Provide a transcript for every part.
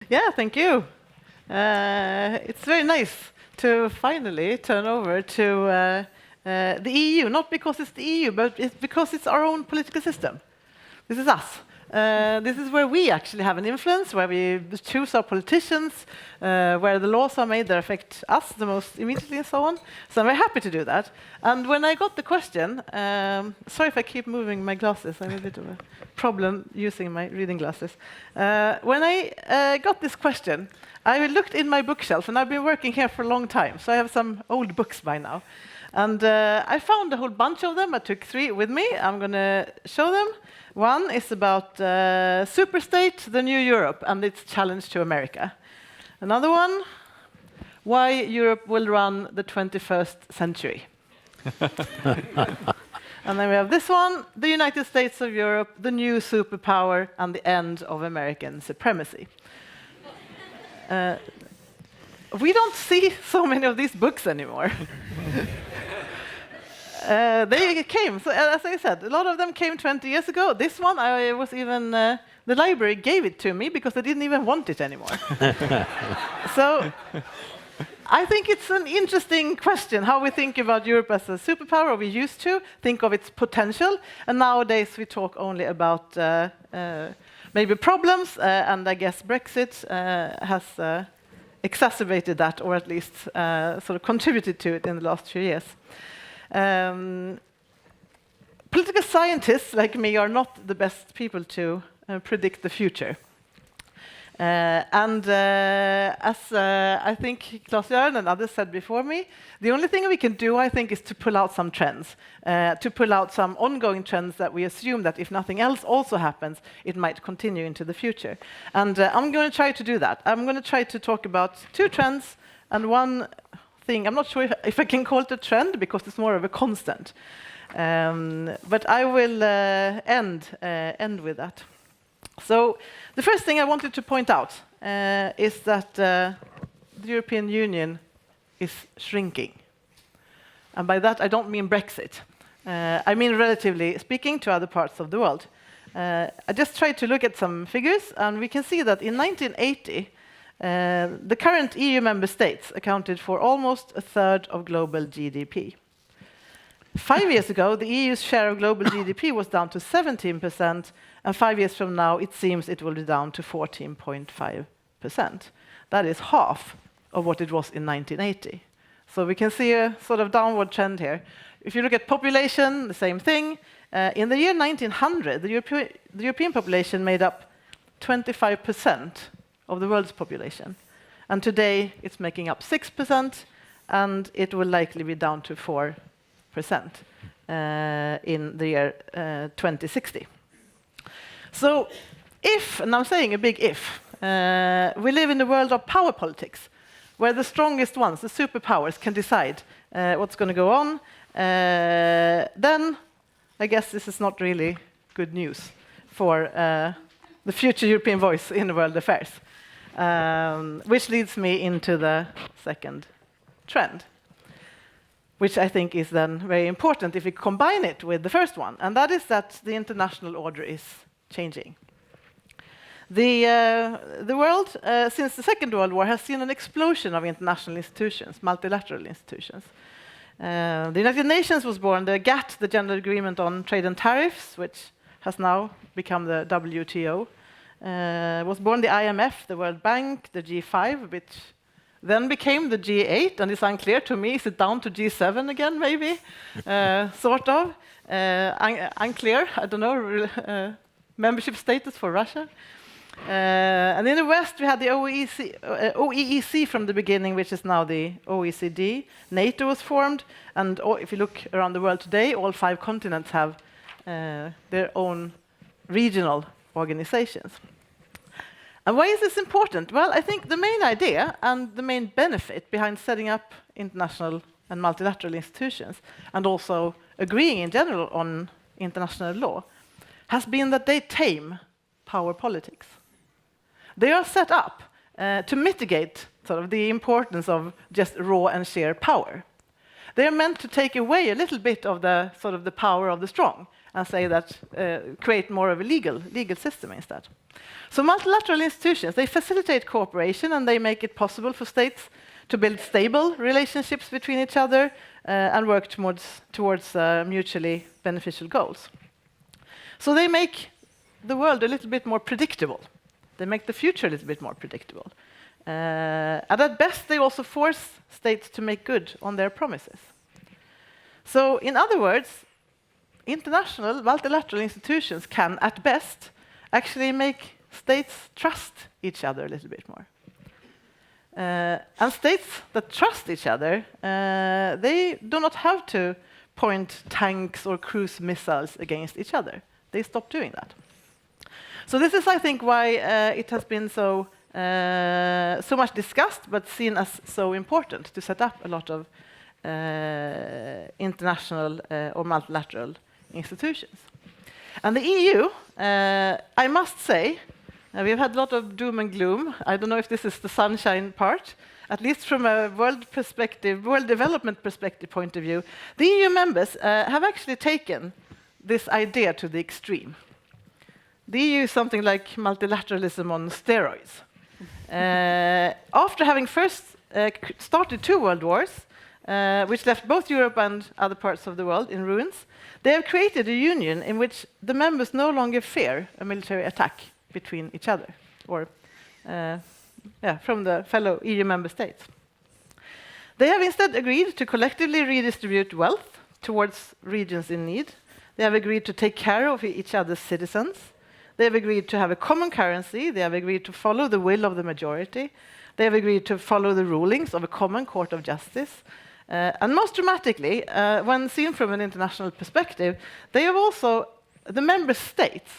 Yeah, thank you. It's very nice to finally turn over to the EU, not because it's the EU, but it's because it's our own political system. This is us. This is where we actually have an influence, where we choose our politicians, where the laws are made that affect us the most immediately and so on. So I'm very happy to do that. And when I got the question, sorry if I keep moving my glasses, I have a bit of a problem using my reading glasses. When I got this question, I looked in my bookshelf, and I've been working here for a long time, so I have some old books by now. And I found a whole bunch of them. I took 3 with me. I'm going to show them. One is about Superstate, the New Europe, and its challenge to America. Another one, why Europe will run the 21st century. And then we have this one, the United States of Europe, the new superpower, and the end of American supremacy. We don't see so many of these books anymore. They came, so as I said, a lot of them came 20 years ago. This one, I was even, the library gave it to me because I didn't even want it anymore. So I think it's an interesting question, how we think about Europe as a superpower. We used to think of its potential, and nowadays we talk only about maybe problems, and I guess Brexit has exacerbated that, or at least sort of contributed to it in the last few years. Political scientists like me are not the best people to predict the future. And as I think Claes-Göran and others said before me, the only thing we can do, I think, is to pull out some trends, to pull out some ongoing trends that we assume that if nothing else also happens, it might continue into the future. And I'm going to try to do that. I'm going to try to talk about 2 trends and one thing. I'm not sure if I can call it a trend because it's more of a constant. But I will end with that. So the first thing I wanted to point out is that the European Union is shrinking. And by that, I don't mean Brexit. I mean relatively speaking to other parts of the world. I just tried to look at some figures, and we can see that in 1980, the current EU member states accounted for almost a third of global GDP. 5 years ago, the EU's share of global GDP was down to 17%, and 5 years from now, it seems it will be down to 14.5%. That is half of what it was in 1980. So we can see a sort of downward trend here. If you look at population, the same thing. In the year 1900, the European population made up 25% of the world's population. And today, it's making up 6%, and it will likely be down to 4% in the year 2060. So if, and I'm saying a big if, we live in a world of power politics, where the strongest ones, the superpowers, can decide what's going to go on, then I guess this is not really good news for the future European voice in world affairs. Which leads me into the second trend, which I think is then very important if we combine it with the first one, and that is that the international order is changing. The world, since the Second World War, has seen an explosion of international institutions, multilateral institutions. The United Nations was born, the GATT, the General Agreement on Trade and Tariffs, which has now become the WTO, was born the IMF, the World Bank, the G5, which then became the G8, and it's unclear to me, is it down to G7 again, maybe? Sort of. Unclear, I don't know, membership status for Russia. And in the West, we had the OEEC from the beginning, which is now the OECD. NATO was formed, and if you look around the world today, all 5 continents have their own regional organizations. And why is this important? Well, I think the main idea and the main benefit behind setting up international and multilateral institutions, and also agreeing in general on international law, has been that they tame power politics. They are set up to mitigate sort of the importance of just raw and sheer power. They are meant to take away a little bit of the sort of the power of the strong and say that create more of a legal system instead. So multilateral institutions, they facilitate cooperation and they make it possible for states to build stable relationships between each other and work towards mutually beneficial goals. So they make the world a little bit more predictable. They make the future a little bit more predictable. And at best, they also force states to make good on their promises. So in other words, international multilateral institutions can, at best, actually make states trust each other a little bit more. And states that trust each other, they do not have to point tanks or cruise missiles against each other. They stop doing that. So this is, I think, why it has been so much discussed, but seen as so important to set up a lot of international or multilateral institutions. And the EU, I must say, we've had a lot of doom and gloom. I don't know if this is the sunshine part. At least from a world development perspective point of view, the EU members have actually taken this idea to the extreme. The EU is something like multilateralism on steroids. After having first started 2 world wars, which left both Europe and other parts of the world in ruins, they have created a union in which the members no longer fear a military attack between each other, or from the fellow EU member states. They have instead agreed to collectively redistribute wealth towards regions in need. They have agreed to take care of each other's citizens. They have agreed to have a common currency. They have agreed to follow the will of the majority. They have agreed to follow the rulings of a common court of justice. And most dramatically, when seen from an international perspective, they have also, the member states,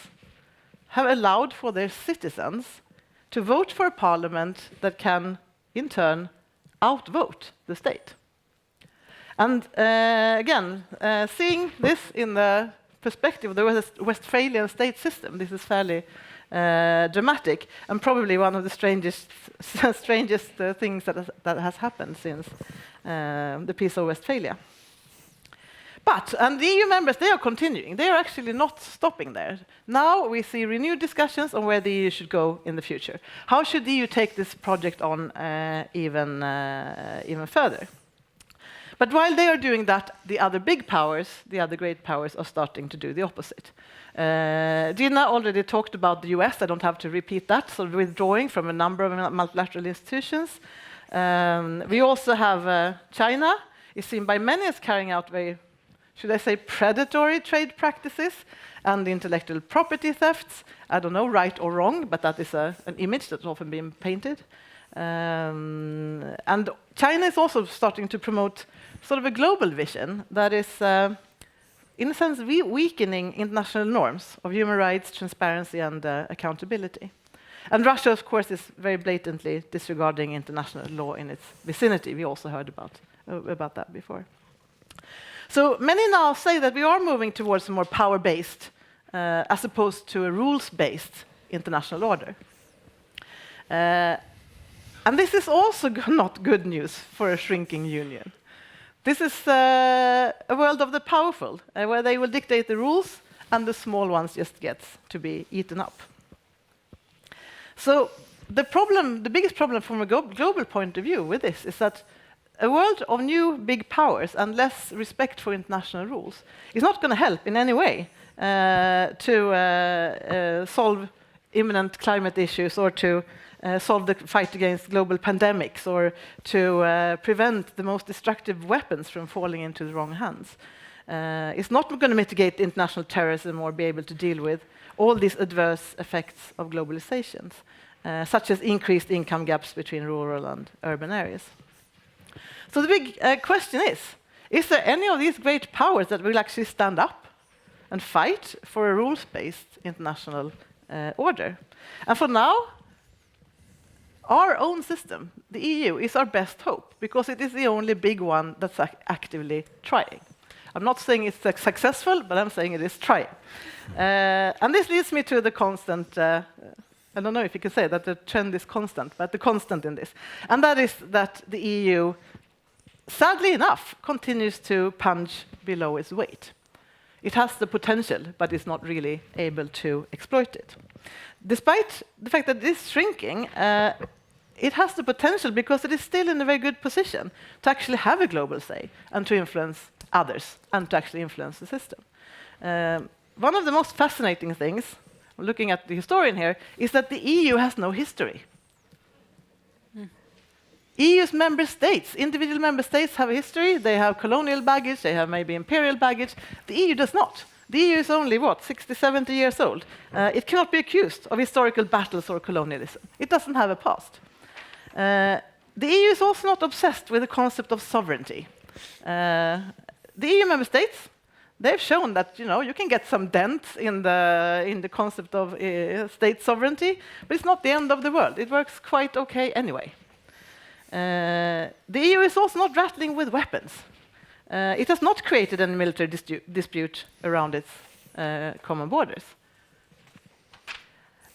have allowed for their citizens to vote for a parliament that can, in turn, outvote the state. And again, seeing this in the perspective of the Westphalian state system, this is fairly dramatic and probably one of the strangest things that has happened since the Peace of Westphalia. And the EU members, they are continuing. They are actually not stopping there. Now we see renewed discussions on where the EU should go in the future. How should the EU take this project on even further? But while they are doing that, the other big powers, the other great powers, are starting to do the opposite. Gina already talked about the US. I don't have to repeat that. So withdrawing from a number of multilateral institutions. We also have China, is seen by many as carrying out very, should I say, predatory trade practices and intellectual property thefts. I don't know, right or wrong, but that is an image that's often been painted. And China is also starting to promote sort of a global vision that is, in a sense, weakening international norms of human rights, transparency, and accountability. And Russia, of course, is very blatantly disregarding international law in its vicinity. We also heard about that before. So many now say that we are moving towards a more power-based, as opposed to a rules-based international order. And this is also not good news for a shrinking union. This is a world of the powerful, where they will dictate the rules, and the small ones just get to be eaten up. So the biggest problem from a global point of view with this is that a world of new big powers and less respect for international rules is not going to help in any way to solve imminent climate issues or to solve the fight against global pandemics or to prevent the most destructive weapons from falling into the wrong hands. It's not going to mitigate international terrorism or be able to deal with all these adverse effects of globalizations, such as increased income gaps between rural and urban areas. So the big question is there any of these great powers that will actually stand up and fight for a rules-based international order? And for now, our own system, the EU, is our best hope, because it is the only big one that's actively trying. I'm not saying it's successful, but I'm saying it is trying. And this leads me to the constant, I don't know if you can say that the trend is constant, but the constant in this. And that is that the EU, sadly enough, continues to punch below its weight. It has the potential, but it's not really able to exploit it. Despite the fact that it is shrinking, it has the potential because it is still in a very good position to actually have a global say and to influence others and to actually influence the system. One of the most fascinating things, looking at the historian here, is that the EU has no history. EU's member states, individual member states have a history, they have colonial baggage, they have maybe imperial baggage. The EU does not. The EU is only, 60, 70 years old. It cannot be accused of historical battles or colonialism. It doesn't have a past. The EU is also not obsessed with the concept of sovereignty. The EU member states, they've shown that you can get some dent in the concept of state sovereignty, but it's not the end of the world. It works quite okay anyway. The EU is also not rattling with weapons. It has not created any military dispute around its common borders.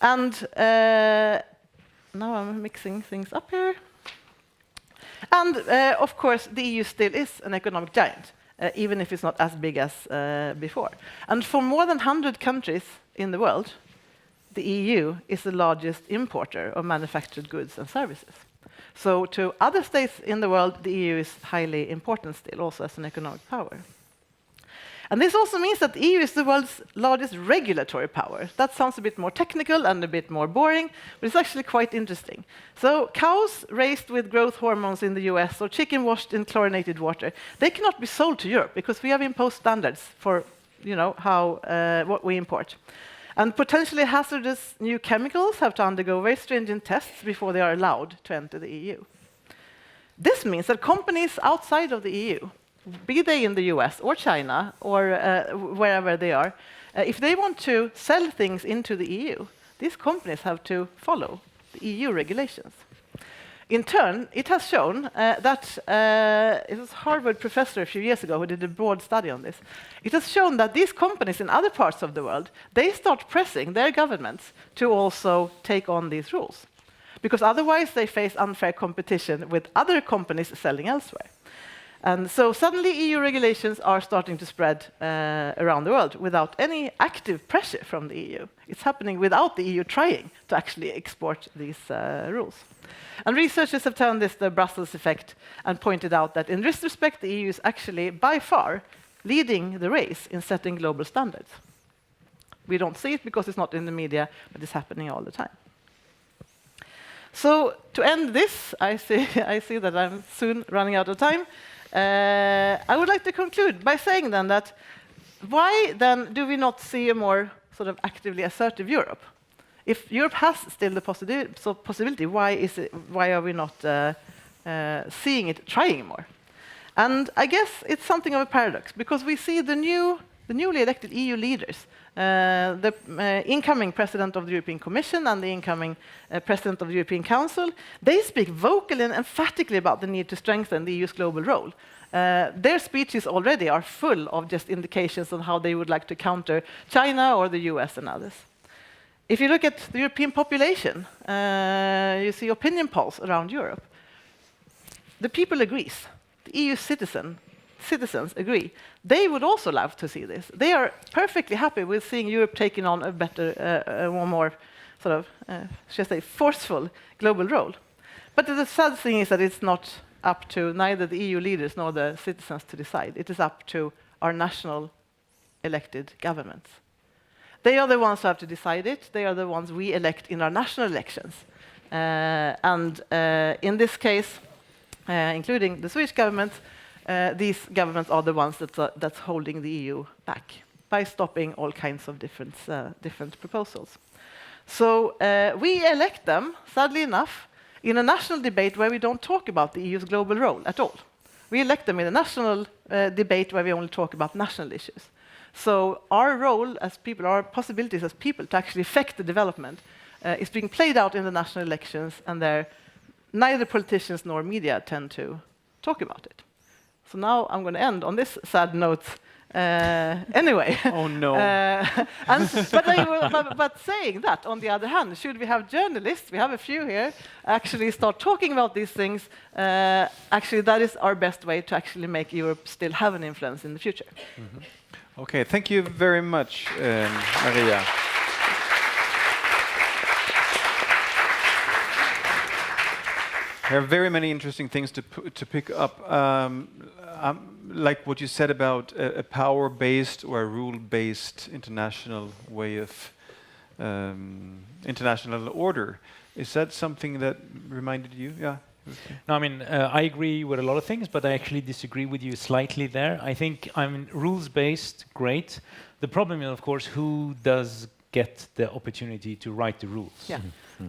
And now I'm mixing things up here. And of course, the EU still is an economic giant, even if it's not as big as before. And for more than 100 countries in the world, the EU is the largest importer of manufactured goods and services. So to other states in the world, the EU is highly important still, also as an economic power. And this also means that the EU is the world's largest regulatory power. That sounds a bit more technical and a bit more boring, but it's actually quite interesting. So cows raised with growth hormones in the US or chicken washed in chlorinated water, they cannot be sold to Europe because we have imposed standards for what we import. And potentially hazardous new chemicals have to undergo very stringent tests before they are allowed to enter the EU. This means that companies outside of the EU, be they in the US or China or wherever they are, if they want to sell things into the EU, these companies have to follow the EU regulations. In turn, it has shown that it was a Harvard professor a few years ago who did a broad study on this. It has shown that these companies in other parts of the world, they start pressing their governments to also take on these rules, because otherwise they face unfair competition with other companies selling elsewhere. And so suddenly EU regulations are starting to spread around the world without any active pressure from the EU. It's happening without the EU trying to actually export these rules. And researchers have termed this the Brussels effect and pointed out that in this respect, the EU is actually by far leading the race in setting global standards. We don't see it because it's not in the media, but it's happening all the time. So to end this, I see that I'm soon running out of time. I would like to conclude by saying then that why then do we not see a more sort of actively assertive Europe? If Europe has still the possibility, why are we not seeing it trying more? And I guess it's something of a paradox, because we see the newly elected EU leaders, the incoming president of the European Commission and the incoming president of the European Council, they speak vocally and emphatically about the need to strengthen the EU's global role. Their speeches already are full of just indications on how they would like to counter China or the US and others. If you look at the European population, you see opinion polls around Europe. The people agree. The EU citizens agree. They would also love to see this. They are perfectly happy with seeing Europe taking on a better, more sort of, should I say, forceful global role. But the sad thing is that it's not up to neither the EU leaders nor the citizens to decide. It is up to our national elected governments. They are the ones who have to decide it. They are the ones we elect in our national elections. And in this case, including the Swedish government, these governments are the ones that's holding the EU back by stopping all kinds of different proposals. So we elect them, sadly enough, in a national debate where we don't talk about the EU's global role at all. We elect them in a national debate where we only talk about national issues. So our role as people, our possibilities as people to actually affect the development is being played out in the national elections, and neither politicians nor media tend to talk about it. So now I'm going to end on this sad note anyway. Oh no. But saying that, on the other hand, should we have journalists, we have a few here, actually start talking about these things, actually that is our best way to actually make Europe still have an influence in the future. Mm-hmm. Okay, thank you very much, Maria. There are very many interesting things to pick up. Like what you said about a power-based or a rule-based international way of international order. Is that something that reminded you? Yeah. Okay. No, I mean, I agree with a lot of things, but I actually disagree with you slightly there. I think, rules-based, great. The problem is, of course, who does get the opportunity to write the rules? Yeah.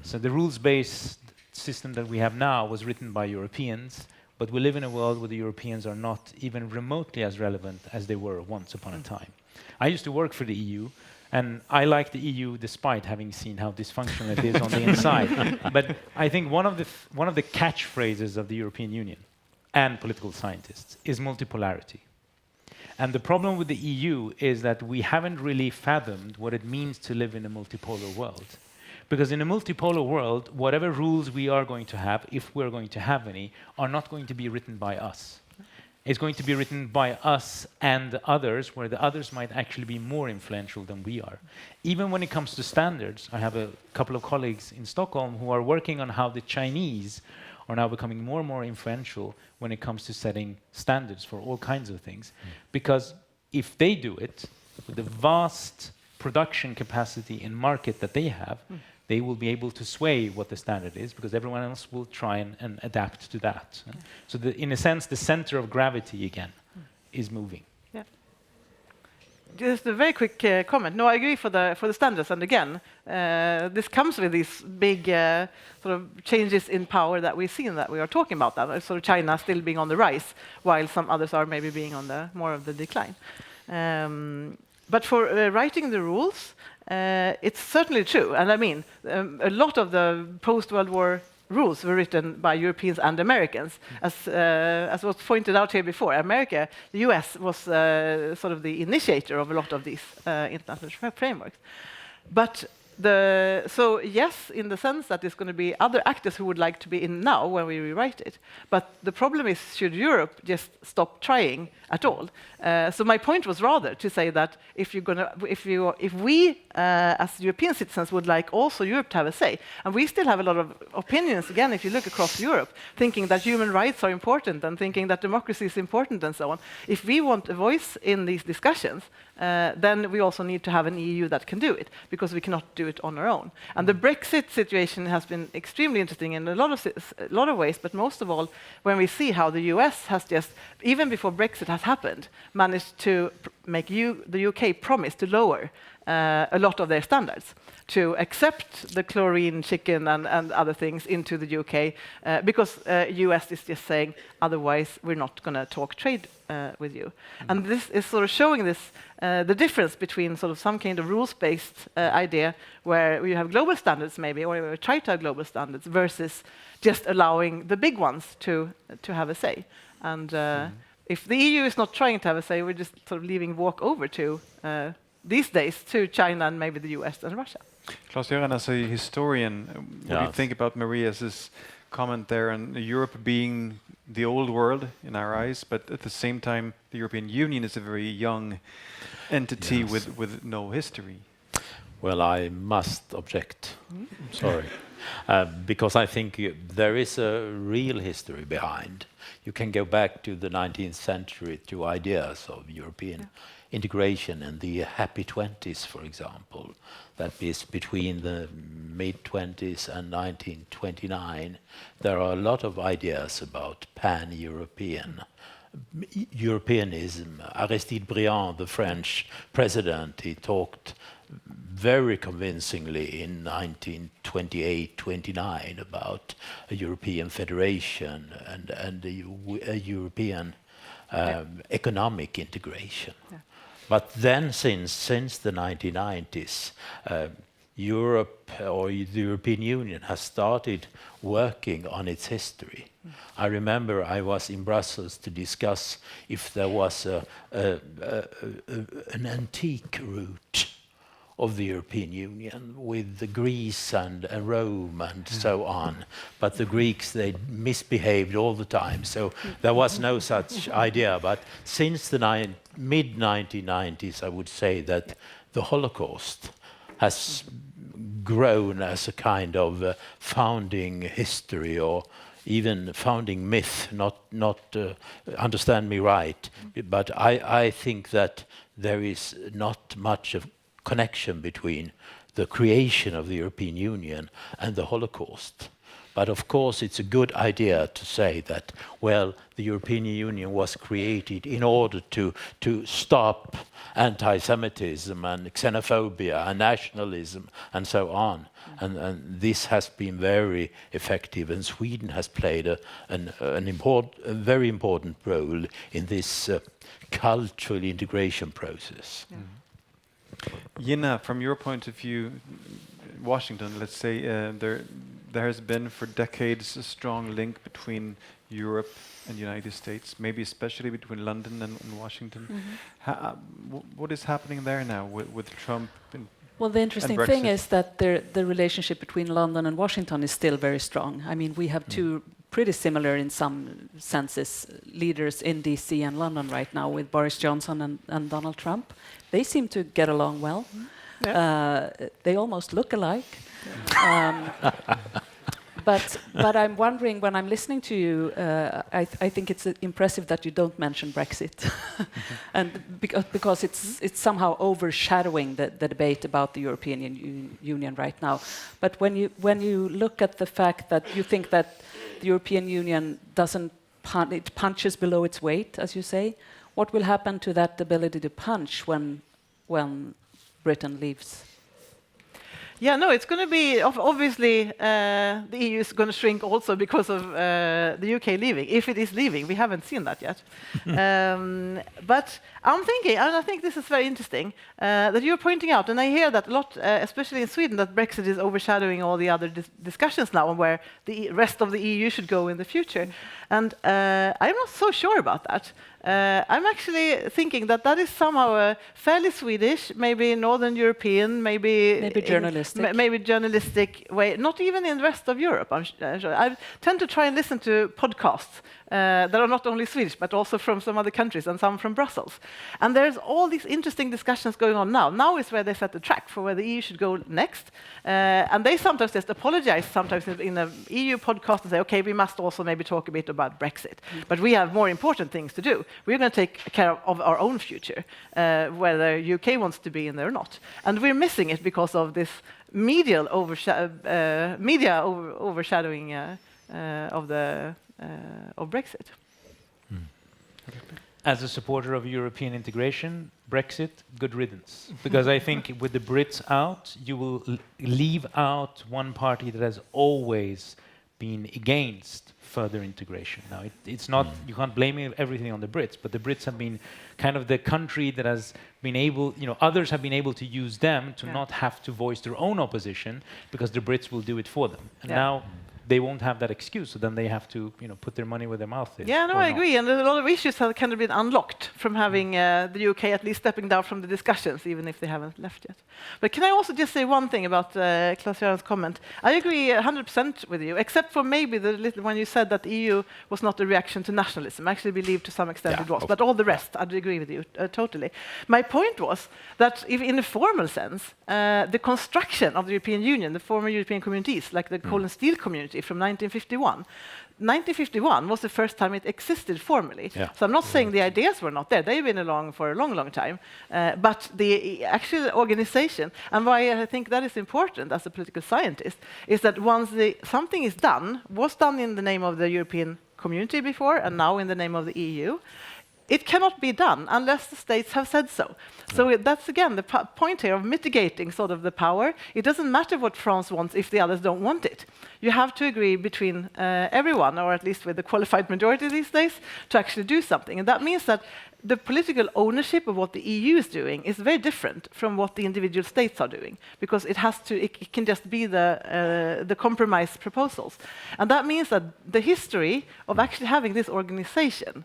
So the rules-based system that we have now was written by Europeans, but we live in a world where the Europeans are not even remotely as relevant as they were once upon a time. I used to work for the EU, and I like the EU despite having seen how dysfunctional it is on the inside. But I think one of the catchphrases of the European Union and political scientists is multipolarity. And the problem with the EU is that we haven't really fathomed what it means to live in a multipolar world. Because in a multipolar world, whatever rules we are going to have, if we're going to have any, are not going to be written by us. It's going to be written by us and others, where the others might actually be more influential than we are. Even when it comes to standards, I have a couple of colleagues in Stockholm who are working on how the Chinese are now becoming more and more influential when it comes to setting standards for all kinds of things. Because if they do it, with the vast production capacity and market that they have, they will be able to sway what the standard is, because everyone else will try and adapt to that. So in a sense, the center of gravity again is moving. Yeah. Just a very quick comment. No, I agree for the standards, and again, this comes with these big sort of changes in power that we've seen, that we are talking about. That sort of China still being on the rise, while some others are maybe being on the more of the decline. But for writing the rules, it's certainly true. And I mean, a lot of the post-World War rules were written by Europeans and Americans. As was pointed out here before, America, the US, was sort of the initiator of a lot of these international frameworks. But so yes, in the sense that there's going to be other actors who would like to be in now when we rewrite it. But the problem is, should Europe just stop trying at all? So my point was rather to say that if we as European citizens would like also Europe to have a say, and we still have a lot of opinions, again, if you look across Europe, thinking that human rights are important and thinking that democracy is important and so on. If we want a voice in these discussions, then we also need to have an EU that can do it, because we cannot do it on our own. And the Brexit situation has been extremely interesting in a lot of ways, but most of all, when we see how the US has just, even before Brexit has happened, managed to make the UK promise to lower a lot of their standards, to accept the chlorine chicken and other things into the UK, because US is just saying, otherwise we're not going to talk trade with you. And this is sort of showing this, the difference between sort of some kind of rules-based idea, where you have global standards maybe, or we try to have global standards, versus just allowing the big ones to have a say. And if the EU is not trying to have a say, we're just sort of leaving walk over to, these days, to China and maybe the US and Russia. Klaus-Göran, as a historian, what do you think about Maria's comment there, and Europe being the old world in our eyes, but at the same time, the European Union is a very young entity with no history? Well, I must object. Sorry. Because I think there is a real history behind. You can go back to the 19th century to ideas of European integration and the happy 20s, for example. That is between the mid-20s and 1929. There are a lot of ideas about pan-European Europeanism. Aristide Briand, the French president, he talked very convincingly in 1928-29 about a European federation and a European economic integration. Yeah. But then, since the 1990s, Europe, or the European Union, has started working on its history. I remember I was in Brussels to discuss if there was an antique route of the European Union with Greece and Rome and so on. But the Greeks, they misbehaved all the time, so there was no such idea. But since the mid-1990s, I would say that the Holocaust has grown as a kind of founding history or even founding myth, not understand me right, but I think that there is not much of connection between the creation of the European Union and the Holocaust. But of course, it's a good idea to say that, well, the European Union was created in order to stop anti-Semitism and xenophobia and nationalism and so on. And this has been very effective, and Sweden has played a very important role in this cultural integration process. Jina, from your point of view, Washington, let's say, there has been for decades a strong link between Europe and the United States, maybe especially between London and Washington. What is happening there now with Trump? Well, the interesting thing is that the relationship between London and Washington is still very strong. I mean, we have two pretty similar, in some senses, leaders in DC and London right now, with Boris Johnson and Donald Trump. They seem to get along well. They almost look alike. But I'm wondering, when I'm listening to you, I think it's impressive that you don't mention Brexit, and because it's somehow overshadowing the debate about the European Union right now. But when you look at the fact that you think that the European Union it punches below its weight, as you say, what will happen to that ability to punch when Britain leaves? Yeah, no, it's going to be obviously the EU is going to shrink also because of the UK leaving, if it is leaving. We haven't seen that yet. But I'm thinking, and I think this is very interesting, that you're pointing out, and I hear that a lot, especially in Sweden, that Brexit is overshadowing all the other discussions now on where the rest of the EU should go in the future. And I'm not so sure about that. I'm actually thinking that is somehow a fairly Swedish, maybe Northern European, maybe journalistic, maybe journalistic way. Not even in the rest of Europe. I'm sure. I tend to try and listen to podcasts that are not only Swedish but also from some other countries and some from Brussels. And there's all these interesting discussions going on now. Now is where they set the track for where the EU should go next. And they sometimes just apologize. Sometimes in an EU podcast and say, okay, we must also maybe talk a bit about Brexit. But we have more important things to do. We're going to take care of our own future, whether UK wants to be in there or not. And we're missing it because of this media overshadowing of Brexit. As a supporter of European integration, Brexit, good riddance. Because I think with the Brits out, you will leave out one party that has always been against further integration. Now, it's not, you can't blame everything on the Brits, but the Brits have been kind of the country that has been able, others have been able to use them to not have to voice their own opposition because the Brits will do it for them. And now they won't have that excuse, so then they have to, put their money where their mouth is. Yeah, no, I agree. And a lot of issues have kind of been unlocked from having the UK at least stepping down from the discussions, even if they haven't left yet. But can I also just say one thing about Claes-Göran's comment? I agree 100% with you, except for maybe the little when you said that the EU was not a reaction to nationalism. I actually believe to some extent it was, but all the rest, I'd agree with you totally. My point was that if in a formal sense, the construction of the European Union, the former European communities, like the coal and steel community from 1951. 1951 was the first time it existed formally. Yeah. So I'm not saying the ideas were not there. They've been along for a long, long time. But the actual organization, and why I think that is important as a political scientist, is that once something is done, was done in the name of the European community before, and now in the name of the EU, it cannot be done unless the states have said so. So that's, again, the point here of mitigating sort of the power. It doesn't matter what France wants if the others don't want it. You have to agree between everyone, or at least with the qualified majority these days, to actually do something. And that means that the political ownership of what the EU is doing is very different from what the individual states are doing, because it can just be the compromise proposals. And that means that the history of actually having this organization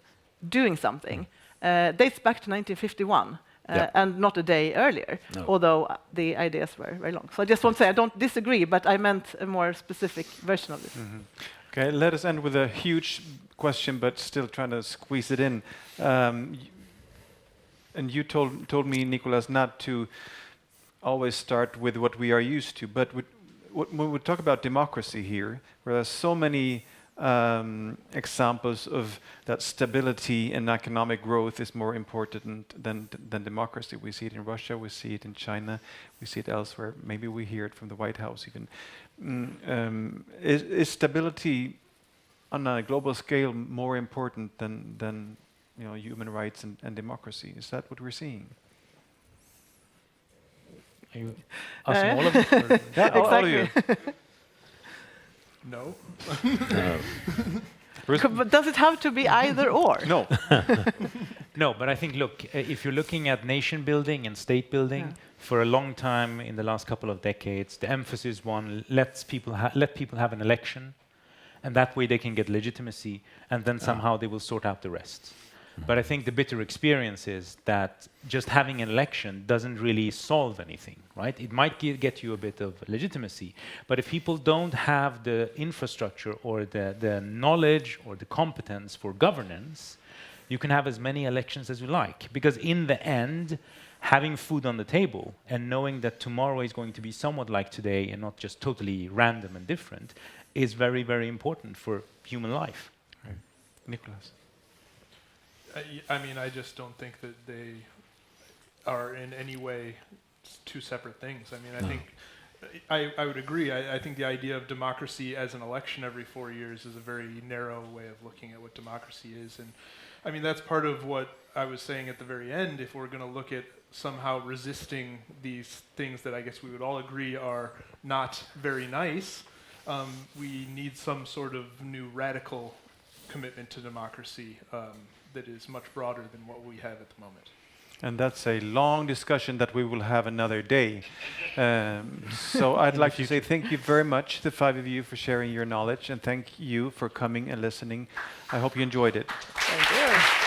doing something dates back to 1951 and not a day earlier, although the ideas were very long. So I just want to say I don't disagree, but I meant a more specific version of this. Okay, let us end with a huge question, but still trying to squeeze it in. And you told me, Nicholas, not to always start with what we are used to, but when we talk about democracy here, where there's so many examples of that stability and economic growth is more important than democracy. We see it in Russia, we see it in China, we see it elsewhere. Maybe we hear it from the White House even. Is stability on a global scale more important than human rights and democracy? Is that what we're seeing? Are you asking all of us? Yeah, all of you. No. But does it have to be either or? No. No, but I think, look, if you're looking at nation building and state building, for a long time in the last couple of decades, the emphasis let people have an election, and that way they can get legitimacy, and then somehow they will sort out the rest. But I think the bitter experience is that just having an election doesn't really solve anything, right? It might get you a bit of legitimacy, but if people don't have the infrastructure or the knowledge or the competence for governance, you can have as many elections as you like. Because in the end, having food on the table and knowing that tomorrow is going to be somewhat like today and not just totally random and different is very, very important for human life. Right. Nicholas? I mean, I just don't think that they are in any way two separate things. I mean, I think I would agree. I think the idea of democracy as an election every 4 years is a very narrow way of looking at what democracy is. And I mean, that's part of what I was saying at the very end. If we're going to look at somehow resisting these things that I guess we would all agree are not very nice, we need some sort of new radical commitment to democracy that is much broader than what we have at the moment. And that's a long discussion that we will have another day. So I'd like to say thank you very much, the five of you, for sharing your knowledge, and thank you for coming and listening. I hope you enjoyed it. Thank you.